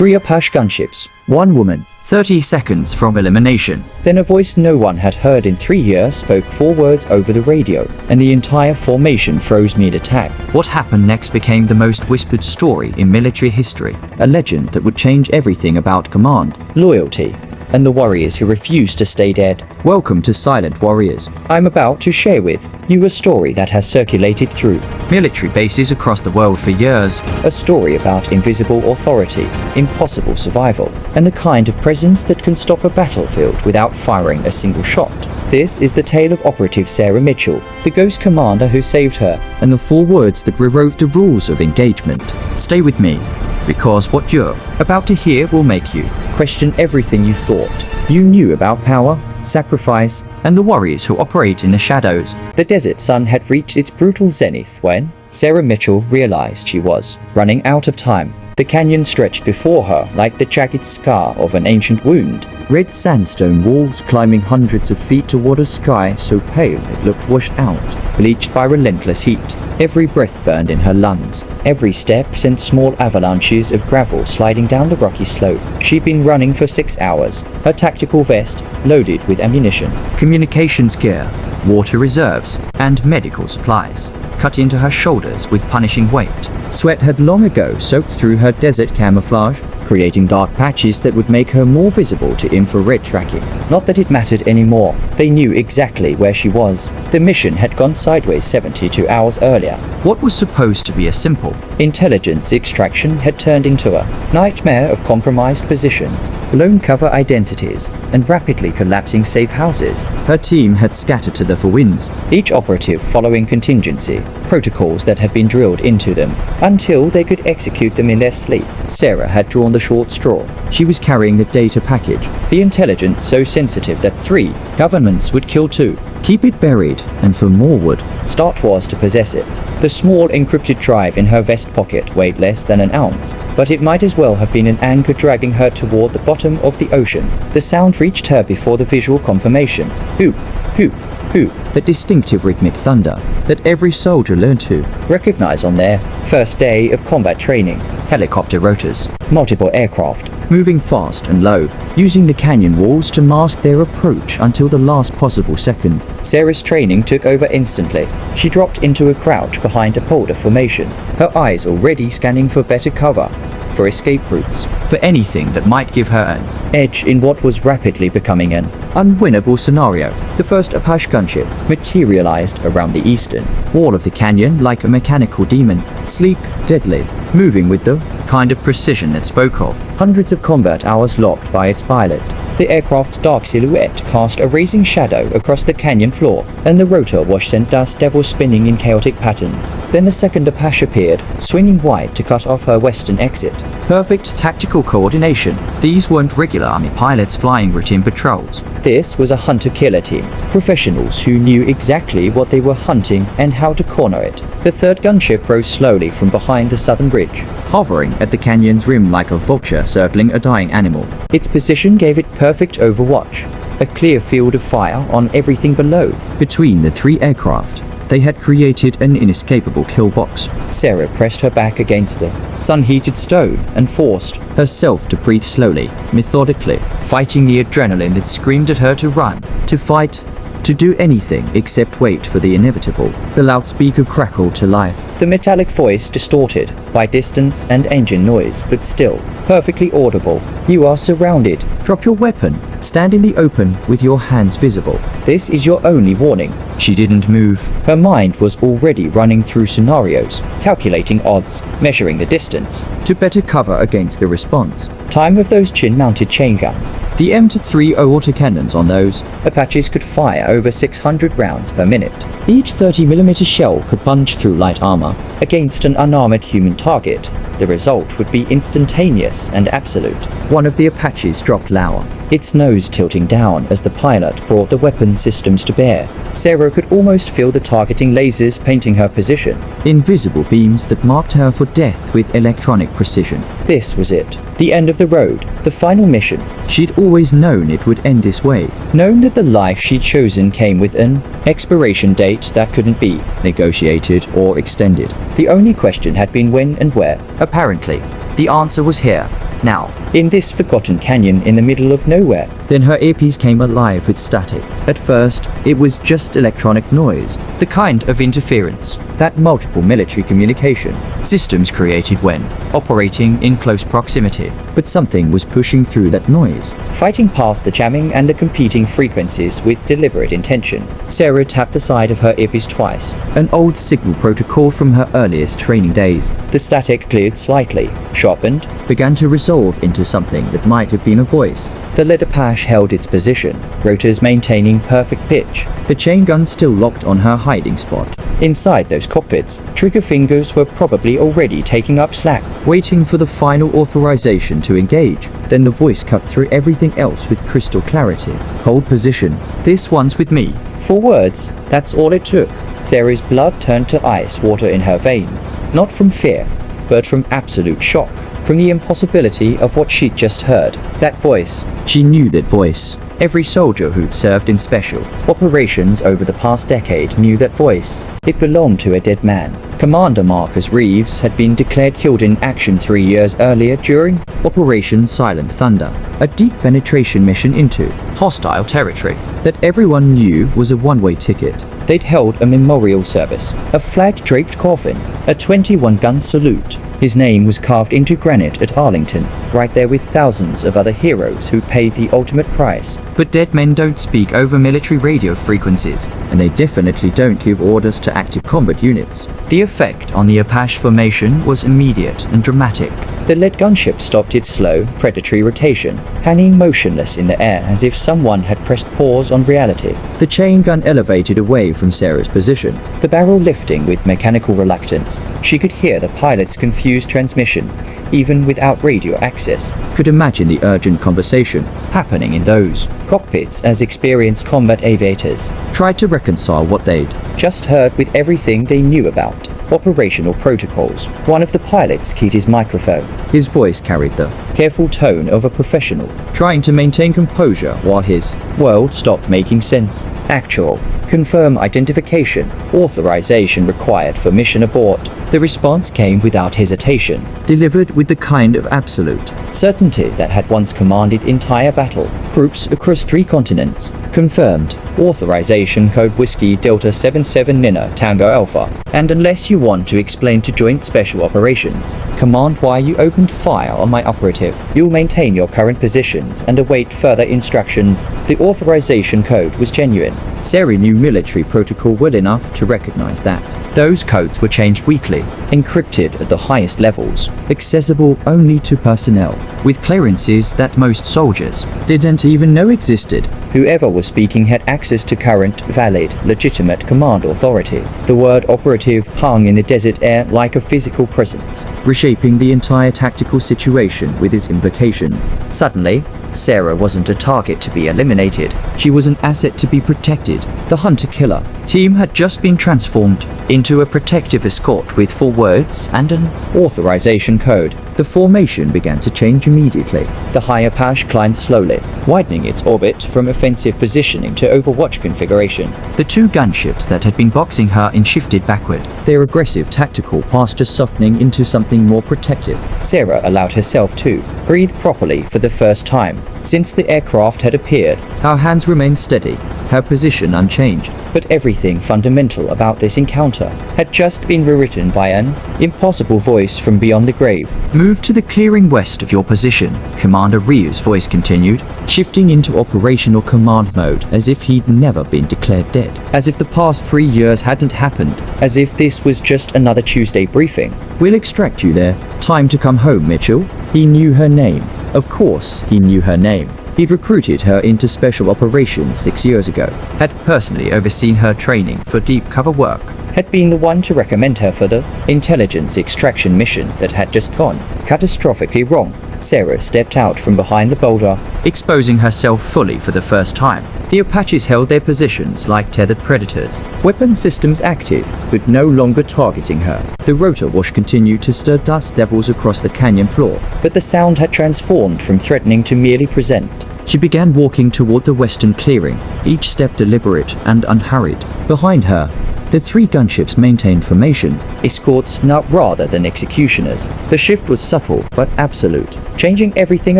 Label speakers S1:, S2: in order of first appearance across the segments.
S1: 3 Apache Gunships, 1 woman.
S2: 30 seconds from elimination.
S1: Then a voice no one had heard in 3 years spoke 4 words over the radio, and the entire formation froze mid-attack.
S2: What happened next became the most whispered story in military history.
S1: A legend that would change everything about command, loyalty, and the warriors who refused to stay dead.
S2: Welcome to Silent Warriors.
S1: I'm about to share with you a story that has circulated through
S2: military bases across the world for years.
S1: A story about invisible authority, impossible survival, and the kind of presence that can stop a battlefield without firing a single shot. This is the tale of Operative Sarah Mitchell, the ghost commander who saved her,
S2: and the 4 words that rewrote the rules of engagement. Stay with me, because what you're about to hear will make you
S1: question everything you thought you knew about power, sacrifice,
S2: and the warriors who operate in the shadows.
S1: The desert sun had reached its brutal zenith when Sarah Mitchell realized she was running out of time. The canyon stretched before her like the jagged scar of an ancient wound. Red sandstone walls climbing hundreds of feet toward a sky so pale it looked washed out, bleached by relentless heat. Every breath burned in her lungs. Every step sent small avalanches of gravel sliding down the rocky slope. She'd been running for 6 hours, her tactical vest loaded with ammunition,
S2: communications gear, water reserves, and medical supplies cut into her shoulders with punishing weight.
S1: Sweat had long ago soaked through her desert camouflage, creating dark patches that would make her more visible to infrared tracking. Not that it mattered anymore. They knew exactly where she was. The mission had gone sideways 72 hours earlier.
S2: What was supposed to be a simple
S1: intelligence extraction had turned into a nightmare of compromised positions, lone cover identities, and rapidly collapsing safe houses.
S2: Her team had scattered to the four winds,
S1: each operative following contingency protocols that had been drilled into them until they could execute them in their sleep. Sarah had drawn the short straw. She was carrying the data package, the intelligence so sensitive that 3 governments would kill 2.
S2: Keep it buried, and for more would
S1: start was to possess it. The small encrypted drive in her vest pocket weighed less than an ounce, but it might as well have been an anchor dragging her toward the bottom of the ocean. The sound reached her before the visual confirmation. Hoop, hoop, hoop.
S2: That distinctive rhythmic thunder that every soldier learned to
S1: recognize on their first day of combat training.
S2: Helicopter rotors,
S1: multiple aircraft,
S2: moving fast and low, using the canyon walls to mask their approach until the last possible second.
S1: Sarah's training took over instantly. She dropped into a crouch behind a boulder formation, her eyes already scanning for better cover, for escape routes,
S2: for anything that might give her an
S1: edge in what was rapidly becoming an
S2: unwinnable scenario.
S1: The first Apache gunship materialized around the eastern
S2: wall of the canyon like a mechanical demon, sleek, deadly, moving with the kind of precision it spoke of.
S1: Hundreds of combat hours locked by its pilot. The aircraft's dark silhouette cast a raising shadow across the canyon floor, and the rotor wash sent dust devils spinning in chaotic patterns. Then the second Apache appeared, swinging wide to cut off her western exit.
S2: Perfect tactical coordination. These weren't regular army pilots flying routine patrols.
S1: This was a hunter-killer team, professionals who knew exactly what they were hunting and how to corner it. The third gunship rose slowly from behind the southern ridge,
S2: hovering at the canyon's rim like a vulture circling a dying animal.
S1: Its position gave it perfect overwatch, a clear field of fire on everything below.
S2: Between the 3 aircraft, they had created an inescapable kill box.
S1: Sarah pressed her back against the sun-heated stone and forced
S2: herself to breathe slowly, methodically, fighting the adrenaline that screamed at her to run, to fight, to do anything except wait for the inevitable. The loudspeaker crackled to life.
S1: The metallic voice distorted by distance and engine noise, but still perfectly audible. You are surrounded.
S2: Drop your weapon. Stand in the open with your hands visible.
S1: This is your only warning.
S2: She didn't move.
S1: Her mind was already running through scenarios, calculating odds, measuring the distance,
S2: to better cover against the response.
S1: Time of those chin-mounted chain guns.
S2: The M3 autocannons on those
S1: Apaches could fire over 600 rounds per minute. Each 30mm shell could punch through light armor. Against an unarmored human target, the result would be instantaneous and absolute.
S2: One of the Apaches dropped lower,
S1: its nose tilting down as the pilot brought the weapon systems to bear. Sarah could almost feel the targeting lasers painting her position.
S2: Invisible beams that marked her for death with electronic precision.
S1: This was it. The end of the road. The final mission.
S2: She'd always known it would end this way.
S1: Known that the life she'd chosen came with an expiration date that couldn't be
S2: negotiated or extended.
S1: The only question had been when and where.
S2: Apparently, the answer was here. now.
S1: In this forgotten canyon in the middle of nowhere.
S2: Then her earpiece came alive with static. At first, it was just electronic noise, the kind of interference that multiple military communication systems created when operating in close proximity. But something was pushing through that noise,
S1: Fighting past the jamming and the competing frequencies with deliberate intention.
S2: Sarah tapped the side of her earpiece twice, an old signal protocol from her earliest training days.
S1: The static cleared slightly, sharpened.
S2: Began to resolve into something that might have been a voice.
S1: The lead Apache held its position, rotors maintaining perfect pitch.
S2: The chain gun still locked on her hiding spot.
S1: Inside those cockpits, trigger fingers were probably already taking up slack.
S2: Waiting for the final authorization to engage. Then the voice cut through everything else with crystal clarity. Hold position. This one's with me.
S1: 4 words, that's all it took. Sarah's blood turned to ice water in her veins. Not from fear, but from absolute shock. From the impossibility of what she'd just heard. That voice.
S2: She knew that voice. Every soldier who'd served in special
S1: Operations over the past decade knew that voice. It belonged to a dead man. Commander Marcus Reeves had been declared killed in action 3 years earlier during
S2: Operation Silent Thunder, a deep penetration mission into hostile territory that everyone knew was a one-way ticket.
S1: They'd held a memorial service, a flag-draped coffin, a 21-gun salute. His name was carved into granite at Arlington, right there with thousands of other heroes who paid the ultimate price.
S2: But dead men don't speak over military radio frequencies, and they definitely don't give orders to active combat units. The effect on the Apache formation was immediate and dramatic.
S1: The lead gunship stopped its slow, predatory rotation, hanging motionless in the air as if someone had pressed pause on reality.
S2: The chain gun elevated away from Sarah's position,
S1: The barrel lifting with mechanical reluctance. She could hear the pilot's confused transmission, even without radio access.
S2: could imagine the urgent conversation happening in those
S1: Cockpits as experienced combat aviators.
S2: tried to reconcile what they'd
S1: Just heard with everything they knew about operational protocols. One of the pilots keyed his microphone.
S2: His voice carried the
S1: Careful tone of a professional.
S2: trying to maintain composure while his
S1: World stopped making sense. Actual. Confirm identification. Authorization required for mission abort. The response came without hesitation.
S2: delivered with the kind of absolute
S1: Certainty that had once commanded entire battle groups across 3 continents. Confirmed. Authorization code Whiskey Delta 77 Nina Tango Alpha. And unless you want to explain to Joint Special Operations, command why you opened fire on my operative, you'll maintain your current positions and await further instructions. The authorization code was genuine.
S2: Sarah knew military protocol well enough to recognize that. Those codes were changed weekly,
S1: Encrypted at the highest levels.
S2: accessible only to personnel, with clearances that most soldiers didn't even know existed.
S1: Whoever was speaking had access to current, valid, legitimate command authority. The word operative hung in the desert air like a physical presence.
S2: Reshaping the entire tactical situation with its implications.
S1: Suddenly, Sarah wasn't a target to be eliminated.
S2: She was an asset to be protected. The hunter-killer team had just been transformed into a protective escort with 4 words and an
S1: Authorization code.
S2: The formation began to change immediately.
S1: The high Apache climbed slowly, widening its orbit from offensive positioning to overwatch configuration.
S2: The 2 gunships that had been boxing her in shifted backward, their aggressive tactical posture softening into something more protective.
S1: Sarah allowed herself to breathe properly for the first time since the aircraft had appeared.
S2: Her hands remained steady, her position unchanged.
S1: But everything fundamental about this encounter had just been rewritten by an impossible voice from beyond the grave.
S2: Move to the clearing west of your position, Commander Reeves' voice continued, shifting into operational command mode as if he'd never been declared dead. As if the past 3 years hadn't happened.
S1: As if this was just another Tuesday briefing.
S2: We'll extract you there. Time to come home, Mitchell. He knew her name. Of course, he knew her name. He'd recruited her into special operations 6 years ago, had personally overseen her training for deep cover work,
S1: Had been the one to recommend her for the intelligence extraction mission that had just gone catastrophically wrong. Sarah stepped out from behind the boulder.
S2: exposing herself fully for the first time. The Apaches held their positions like tethered predators,
S1: Weapon systems active, but no longer targeting her.
S2: the rotor wash continued to stir dust devils across the canyon floor.
S1: But the sound had transformed from threatening to merely present.
S2: She began walking toward the western clearing, each step deliberate and unhurried. Behind her, the 3 gunships maintained formation.
S1: Escorts not rather than executioners. The shift was subtle but absolute, changing everything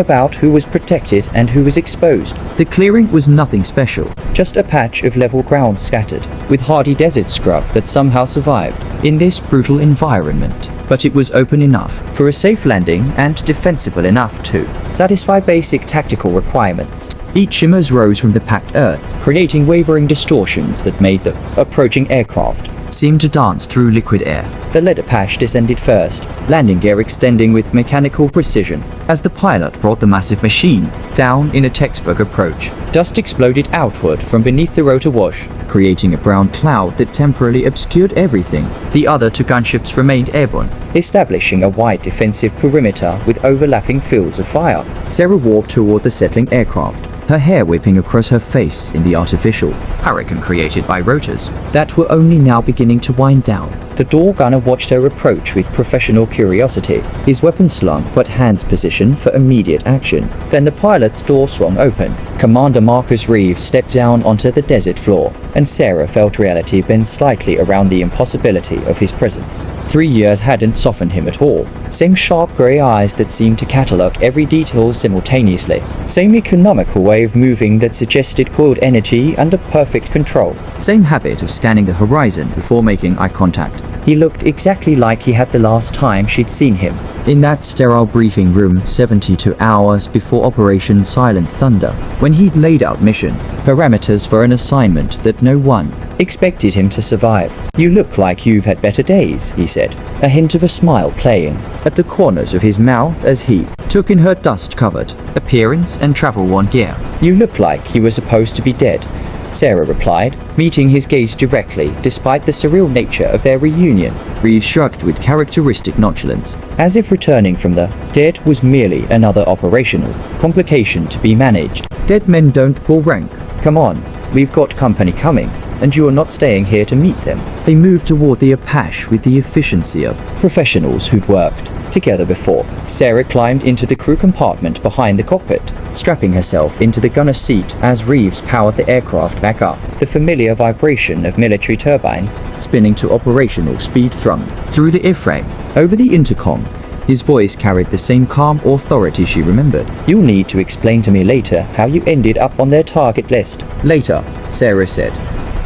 S1: about who was protected and who was exposed.
S2: The clearing was nothing special,
S1: Just a patch of level ground scattered, with hardy desert scrub that somehow survived
S2: in this brutal environment. But it was open enough
S1: for a safe landing and defensible enough to satisfy basic tactical requirements.
S2: Each shimmers rose from the packed earth,
S1: creating wavering distortions that made the approaching aircraft
S2: seem to dance through liquid air.
S1: The lead Apache descended first, landing gear extending with mechanical precision.
S2: As the pilot brought the massive machine down in a textbook approach,
S1: Dust exploded outward from beneath the rotor wash,
S2: creating a brown cloud that temporarily obscured everything. The other 2 gunships remained airborne,
S1: establishing a wide defensive perimeter with overlapping fields of fire.
S2: Sarah walked toward the settling aircraft, her hair whipping across her face in the artificial hurricane created by rotors that were only now beginning to wind down.
S1: The door gunner watched her approach with professional curiosity, his weapon slung but hands positioned for immediate action. Then the pilot's door swung open. Commander Marcus Reeves stepped down onto the desert floor, and Sarah felt reality bend slightly around the impossibility of his presence. 3 years hadn't softened him at all. Same sharp grey eyes that seemed to catalog every detail simultaneously. Same economical way of moving that suggested coiled energy under perfect control.
S2: Same habit of scanning the horizon before making eye contact.
S1: He looked exactly like he had the last time she'd seen him.
S2: In that sterile briefing room 72 hours before Operation Silent Thunder, when he'd laid out mission parameters for an assignment that no one
S1: expected him to survive. You look like you've had better days, he said, a hint of a smile playing
S2: at the corners of his mouth as he took in her dust-covered appearance and travel-worn gear.
S1: You look like you were supposed to be dead, Sarah replied, meeting his gaze directly despite the surreal nature of their reunion.
S2: Reeves shrugged with characteristic nonchalance,
S1: as if returning from the dead was merely another operational complication to be managed.
S2: Dead men don't pull rank.
S1: Come on, we've got company coming, and you're not staying here to meet them.
S2: They moved toward the Apache with the efficiency of
S1: professionals who'd worked together before. Sarah climbed into the crew compartment behind the cockpit, strapping herself into the gunner's seat as Reeves powered the aircraft back up. The familiar vibration of military turbines
S2: spinning to operational speed thrummed through the airframe. Over the intercom, his voice carried the same calm authority she remembered.
S1: You'll need to explain to me later how you ended up on their target list.
S2: Later, Sarah said,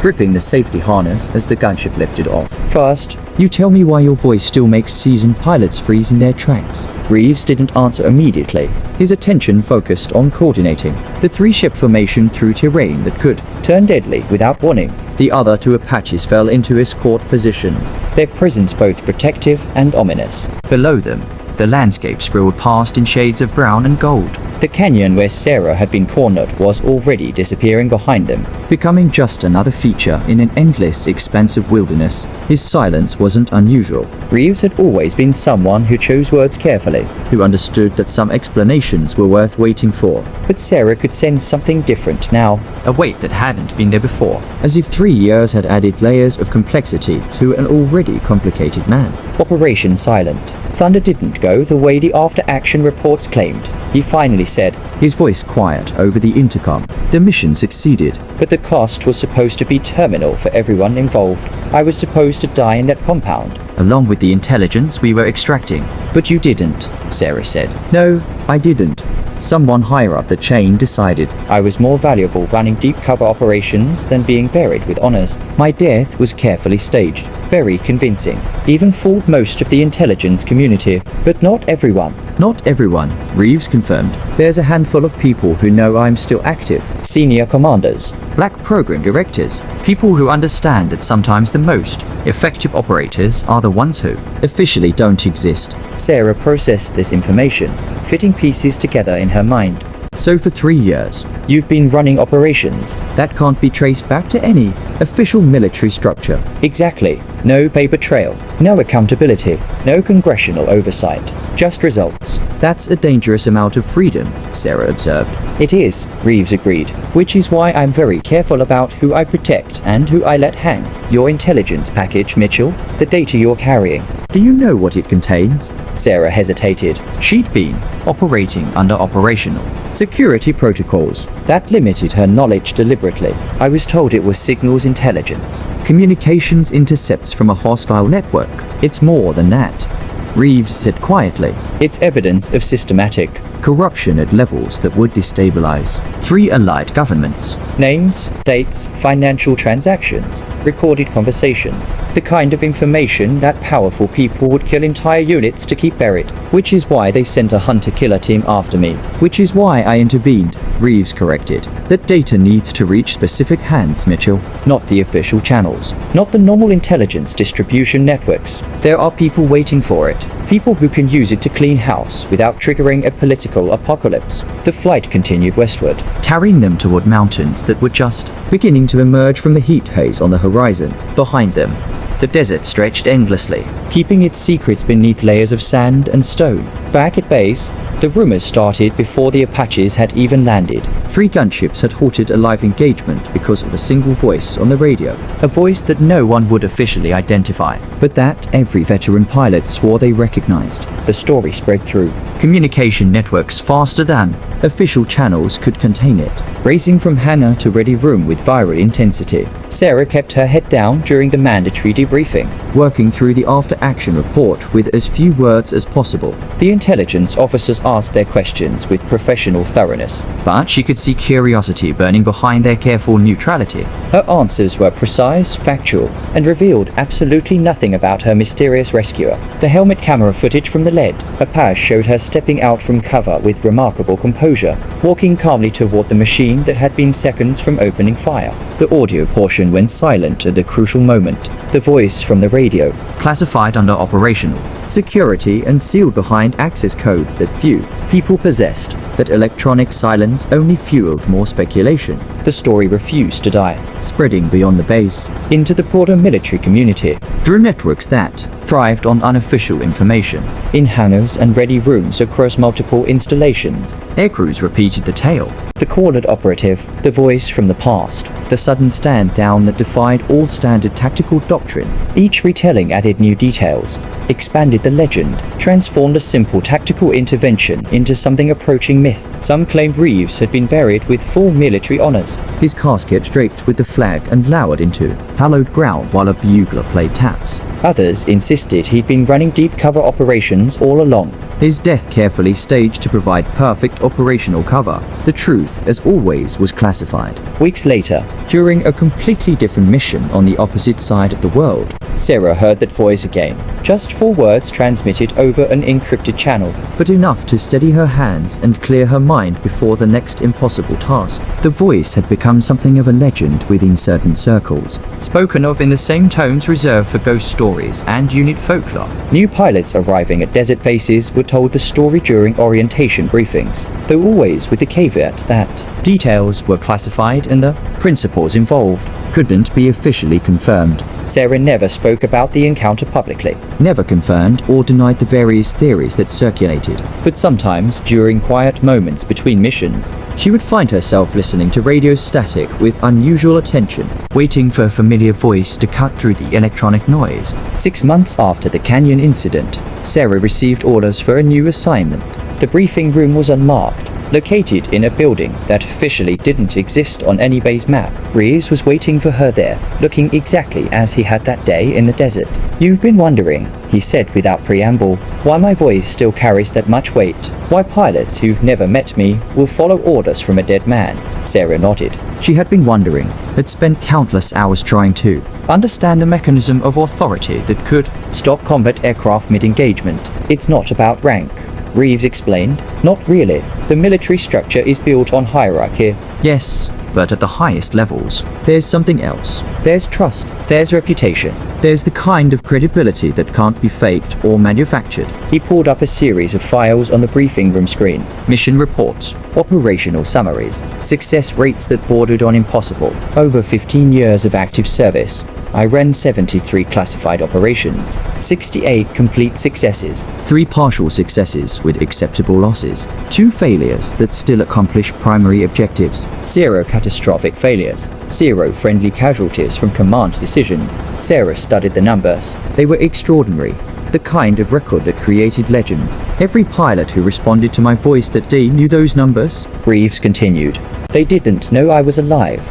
S2: gripping the safety harness as the gunship lifted off.
S1: First,
S2: you tell me why your voice still makes seasoned pilots freeze in their tracks.
S1: Reeves didn't answer immediately.
S2: His attention focused on coordinating the 3-ship formation through terrain that could
S1: turn deadly without warning.
S2: The other 2 Apaches fell into escort positions,
S1: their presence both protective and ominous.
S2: Below them, the landscape scrolled past in shades of brown and gold.
S1: The canyon where Sarah had been cornered was already disappearing behind them,
S2: becoming just another feature in an endless expanse of wilderness. His silence wasn't unusual.
S1: Reeves had always been someone who chose words carefully,
S2: who understood that some explanations were worth waiting for.
S1: But Sarah could sense something different now,
S2: a weight that hadn't been there before, as if 3 years had added layers of complexity to an already complicated man.
S1: Operation Silent Thunder didn't go the way the after-action reports claimed, he finally said,
S2: his voice quiet over the intercom. The mission succeeded,
S1: but the cost was supposed to be terminal for everyone involved. I was supposed to die in that compound,
S2: along with the intelligence we were extracting.
S1: But you didn't, Sarah said.
S2: No, I didn't. Someone higher up the chain decided
S1: I was more valuable running deep cover operations than being buried with honors. My death was carefully staged, very convincing, even fooled most of the intelligence community, but not everyone.
S2: Not everyone, Reeves confirmed. There's a handful of people who know I'm still active.
S1: Senior commanders,
S2: black program directors, people who understand that sometimes the most effective operators are the ones who officially don't exist.
S1: Sarah processed this information, fitting pieces together in her mind.
S2: So for 3 years,
S1: you've been running operations
S2: that can't be traced back to any official military structure.
S1: Exactly. No paper trail. No accountability, no congressional oversight, just results.
S2: That's a dangerous amount of freedom, Sarah observed.
S1: It is, Reeves agreed, which is why I'm very careful about who I protect and who I let hang. Your intelligence package, Mitchell, the data you're carrying.
S2: Do you know what it contains?
S1: Sarah hesitated.
S2: She'd been operating under operational security protocols.
S1: That limited her knowledge deliberately. I was told it was signals intelligence.
S2: Communications intercepts from a hostile network. It's more than that, Reeves said quietly.
S1: It's evidence of systematic
S2: corruption at levels that would destabilize 3 allied governments.
S1: Names, dates, financial transactions, recorded conversations, the kind of information that powerful people would kill entire units to keep buried. Which is why they sent a hunter-killer team after me.
S2: Which is why I intervened, Reeves corrected. That data needs to reach specific hands, Mitchell.
S1: Not the official channels, not the normal intelligence distribution networks. There are people waiting for it. People who can use it to clean house without triggering a political apocalypse. The flight continued westward,
S2: carrying them toward mountains that were just beginning to emerge from the heat haze on the horizon. Behind them, the desert stretched endlessly,
S1: keeping its secrets beneath layers of sand and stone. Back at base, the rumors started before the Apaches had even landed.
S2: 3 gunships had halted a live engagement because of a single voice on the radio. A voice that no one would officially identify, but that every veteran pilot swore they recognized.
S1: The story spread through
S2: communication networks faster than official channels could contain it, racing from hangar to ready room with viral intensity.
S1: Sarah kept her head down during the mandatory debriefing,
S2: working through the after-action report with as few words as possible.
S1: The intelligence officers asked their questions with professional thoroughness,
S2: but she could see curiosity burning behind their careful neutrality.
S1: Her answers were precise, factual, and revealed absolutely nothing about her mysterious rescuer. The helmet camera footage from the lead, Apache showed her stepping out from cover with remarkable composure, walking calmly toward the machine that had been seconds from opening fire. The audio portion went silent at the crucial moment. The voice from the radio,
S2: classified under operational security and sealed behind access codes that few people possessed. That electronic silence only fueled more speculation.
S1: The story refused to die,
S2: spreading beyond the base
S1: into the broader military community
S2: through networks that thrived on unofficial information.
S1: In hangars and ready rooms across multiple installations,
S2: aircrews repeated the tale.
S1: The cornered operative, the voice from the past, the sudden stand down that defied all standard tactical doctrine. Each retelling added new details, expanded the legend, transformed a simple tactical intervention into something approaching myth. Some claimed Reeves had been buried with full military honors,
S2: his casket draped with the flag and lowered into hallowed ground while a bugler played taps.
S1: Others insisted he'd been running deep cover operations all along,
S2: his death carefully staged to provide perfect operational cover. The truth, as always, was classified.
S1: Weeks later,
S2: during a completely different mission on the opposite side of the world,
S1: Sarah heard that voice again, just 4 words transmitted over an encrypted channel,
S2: but enough to steady her hands and clear her mind before the next impossible task. The voice had become something of a legend within certain circles,
S1: spoken of in the same tones reserved for ghost stories and unit folklore. New pilots arriving at desert bases were told the story during orientation briefings, though always with the caveat that details were classified and the principles involved
S2: couldn't be officially confirmed.
S1: Sarah never spoke about the encounter publicly,
S2: never confirmed or denied the various theories that circulated.
S1: But sometimes, during quiet moments between missions,
S2: she would find herself listening to radio static with unusual attention, waiting for a familiar voice to cut through the electronic noise.
S1: 6 months after the canyon incident, Sarah received orders for a new assignment. The briefing room was unmarked, located in a building that officially didn't exist on any base map. Reeves was waiting for her there, looking exactly as he had that day in the desert. "You've been wondering," he said without preamble, "why my voice still carries that much weight, why pilots who've never met me will follow orders from a dead man." Sarah nodded.
S2: She had been wondering, had spent countless hours trying to understand the mechanism of authority that could
S1: stop combat aircraft mid-engagement. "It's not about rank," Reeves explained. "Not really. The military structure is built on hierarchy."
S2: "Yes, but at the highest levels, there's something else.
S1: There's trust. There's reputation.
S2: There's the kind of credibility that can't be faked or manufactured."
S1: He pulled up a series of files on the briefing room screen.
S2: Mission reports,
S1: operational summaries, success rates that bordered on impossible, over 15 years of active service, I ran 73 classified operations, 68 complete successes,
S2: 3 partial successes with acceptable losses, 2 failures that still accomplish primary objectives,
S1: 0 catastrophic failures, 0 friendly casualties from command decisions. Sarah studied the numbers.
S2: They were extraordinary, the kind of record that created legends. Every pilot who responded to my voice that day knew those numbers.
S1: Reeves continued. They didn't know I was alive,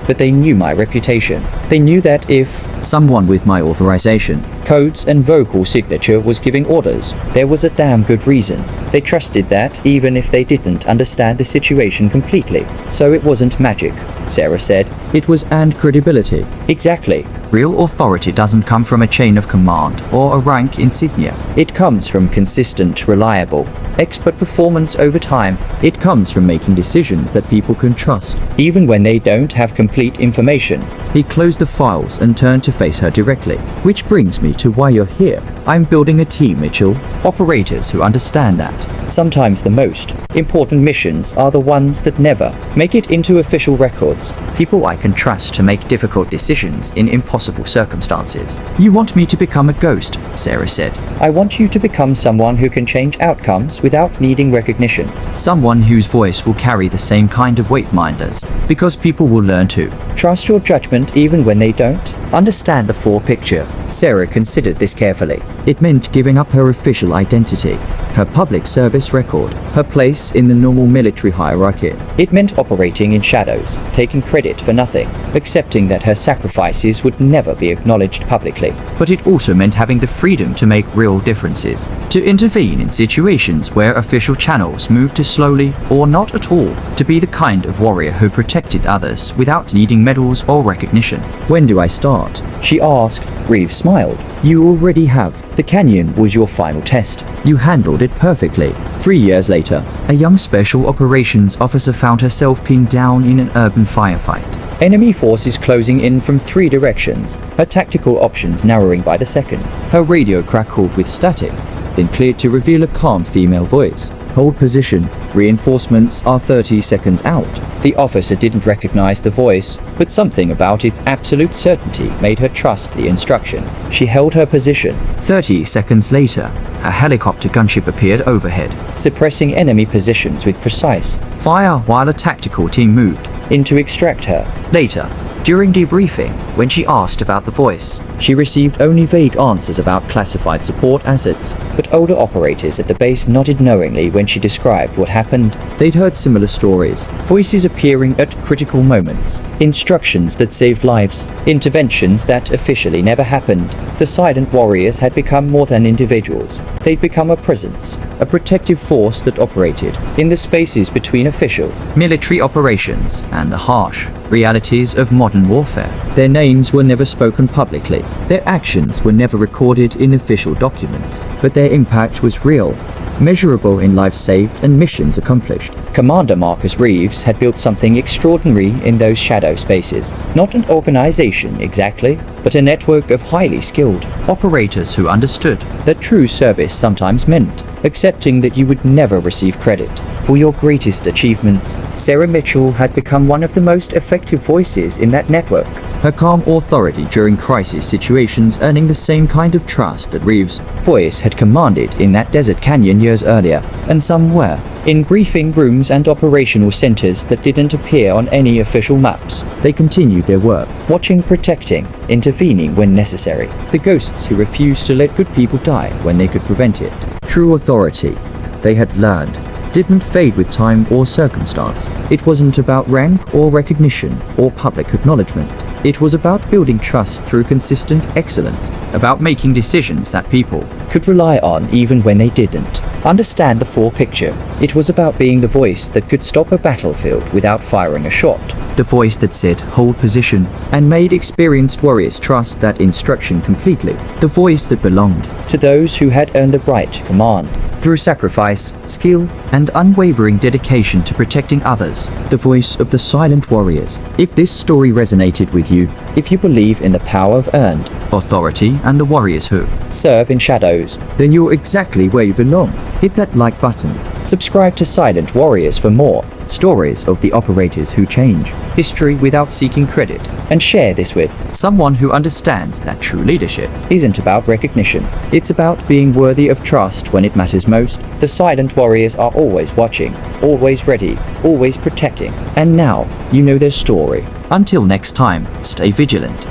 S1: but they knew my reputation. They knew that if
S2: someone with my authorization,
S1: codes and vocal signature was giving orders, there was a damn good reason. They trusted that even if they didn't understand the situation completely. So it wasn't magic, Sarah said.
S2: It was and credibility.
S1: Exactly.
S2: Real authority doesn't come from a chain of command or a rank insignia.
S1: It comes from consistent, reliable, expert performance over time.
S2: It comes from making decisions that people can trust,
S1: even when they don't have complete information.
S2: He closed the files and turned to face her directly. Which brings me to why you're here. I'm building a team, Mitchell. Operators who understand that.
S1: Sometimes the most important missions are the ones that never make it into official records.
S2: People I can trust to make difficult decisions in impossible circumstances. You want me to become a ghost, Sarah said.
S1: I want you to become someone who can change outcomes without needing recognition.
S2: Someone whose voice will carry the same kind of weight mine does. Because people will learn to
S1: trust your judgment even when they don't.
S2: Understand the full picture.
S1: Sarah considered this carefully.
S2: It meant giving up her official identity, her public service record, her place in the normal military hierarchy.
S1: It meant operating in shadows, taking credit for nothing, accepting that her sacrifices would never be acknowledged publicly.
S2: But it also meant having the freedom to make real differences, to intervene in situations where official channels moved too slowly or not at all, to be the kind of warrior who protected others without needing medals or recognition. When do I start?
S1: She asked. Reeves smiled.
S2: You already have.
S1: The canyon was your final test.
S2: You handled it perfectly. 3 years later, a young special operations officer found herself pinned down in an urban firefight.
S1: Enemy forces closing in from 3 directions, her tactical options narrowing by the second.
S2: Her radio crackled with static, then cleared to reveal a calm female voice. Hold position. Reinforcements are 30 seconds out.
S1: The officer didn't recognize the voice, but something about its absolute certainty made her trust the instruction. She held her position.
S2: 30 seconds later, a helicopter gunship appeared overhead,
S1: suppressing enemy positions with precise
S2: fire while a tactical team moved
S1: in to extract her.
S2: Later, during debriefing, when she asked about the voice,
S1: she received only vague answers about classified support assets, but older operators at the base nodded knowingly when she described what happened.
S2: They'd heard similar stories,
S1: voices appearing at critical moments, instructions that saved lives, interventions that officially never happened. The silent warriors had become more than individuals. They'd become a presence, a protective force that operated in the spaces between official
S2: military operations and the harsh realities of modern warfare. Their names were never spoken publicly. Their actions were never recorded in official documents, but their impact was real, measurable in lives saved and missions accomplished.
S1: Commander Marcus Reeves had built something extraordinary in those shadow spaces. Not an organization exactly, but a network of highly skilled
S2: operators who understood
S1: that true service sometimes meant accepting that you would never receive credit for your greatest achievements. Sarah Mitchell had become one of the most effective voices in that network.
S2: Her calm authority during crisis situations earning the same kind of trust that Reeves'
S1: voice had commanded in that desert canyon years earlier, and somewhere in briefing rooms and operational centers that didn't appear on any official maps.
S2: They continued their work,
S1: watching, protecting, intervening when necessary. The ghosts who refused to let good people die when they could prevent it.
S2: True authority, they had learned, didn't fade with time or circumstance. It wasn't about rank or recognition or public acknowledgement. It was about building trust through consistent excellence, about making decisions that people
S1: could rely on even when they didn't understand the full picture. It was about being the voice that could stop a battlefield without firing a shot.
S2: The voice that said, hold position, and made experienced warriors trust that instruction completely. The voice that belonged
S1: to those who had earned the right to command
S2: through sacrifice, skill, and unwavering dedication to protecting others. The voice of the silent warriors. If this story resonated with you,
S1: if you believe in the power of earned
S2: authority and the warriors who
S1: serve in shadows,
S2: then you're exactly where you belong. Hit that like button.
S1: Subscribe to Silent Warriors for more
S2: stories of the operators who change history without seeking credit.
S1: and share this with.
S2: Someone who understands that true leadership
S1: Isn't about recognition.
S2: it's about being worthy of trust when it matters most.
S1: The silent warriors are always watching, always ready, always protecting.
S2: And now you know their story. Until next time, stay vigilant.